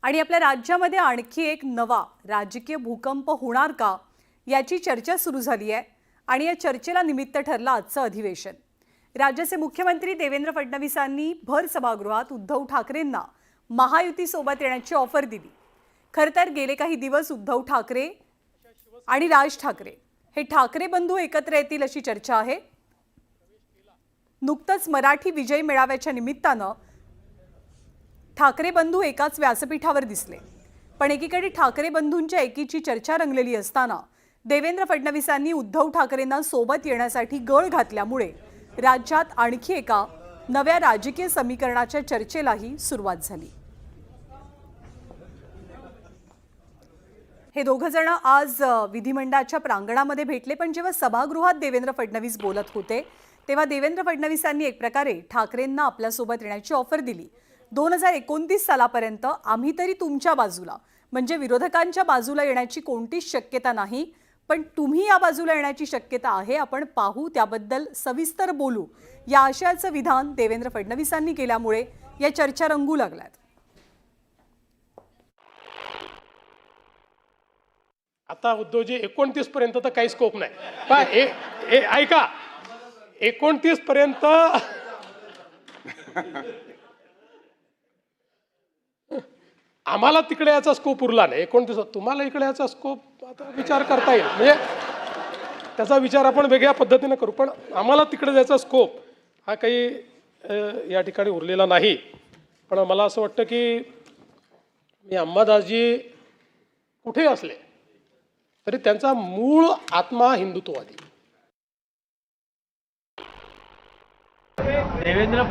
आणि आपल्या राज्यामध्ये आणखी एक नवा राजकीय भूकंप होणार का याची चर्चा सुरू झाली आहे आणि या चर्चेला निमित्त ठरलं आजचं अधिवेशन। राज्याचे मुख्यमंत्री देवेंद्र फडणवीसांनी भर सभागृहात उद्धव ठाकरेंना महायुतीसोबत येण्याची ऑफर दिली। खरं तर गेले काही दिवस उद्धव ठाकरे आणि राज ठाकरे हे ठाकरे बंधू एकत्र येतील अशी चर्चा आहे। नुकतंच मराठी विजय मेळाव्याच्या निमित्तानं ठाकरे बंधू एकाच व्यासपीठावर दिसले, पण एकीकडे ठाकरे बंधूंच्या एकीची चर्चा रंगलेली असताना देवेंद्र फडणवीसांनी उद्धव ठाकरेंना सोबत येण्यासाठी गळ घातल्यामुळे राज्यात आणखी एका नव्या राजकीय समीकरणाच्या चर्चेलाही सुरुवात झाली। हे दोघं जण आज विधिमंडळाच्या प्रांगणामध्ये भेटले, पण जेव्हा सभागृहात देवेंद्र फडणवीस बोलत होते तेव्हा देवेंद्र फडणवीसांनी एक प्रकारे ठाकरेंना आपल्यासोबत येण्याची ऑफर दिली। 2029 सालापर्यंत आम्ही तरी तुमच्या बाजूला, म्हणजे विरोधकांच्या बाजूला येण्याची कोणतीच शक्यता नाही, पण तुम्ही या बाजूला येण्याची शक्यता आहे, आपण पाहू, त्याबद्दल सविस्तर बोलू, या आशयाचं विधान देवेंद्र फडणवीसांनी केल्यामुळे या चर्चा रंगू लागल्यात। आता उद्धवजी 29 पर्यंत तर काही स्कोप नाही, पण ऐका 29 पर्यंत आम्हाला तिकडे याचा स्कोप उरला नाही। 29 तुम्हाला इकडे याचा स्कोप आता विचार करता येईल, म्हणजे त्याचा विचार आपण वेगळ्या पद्धतीने करू, पण आम्हाला तिकडे जायचा स्कोप हा काही या ठिकाणी उरलेला नाही। पण मला असं वाटतं की मी अंबादासजी कुठे असले तरी त्यांचा मूळ आत्मा हिंदुत्ववादी। देवेंद्र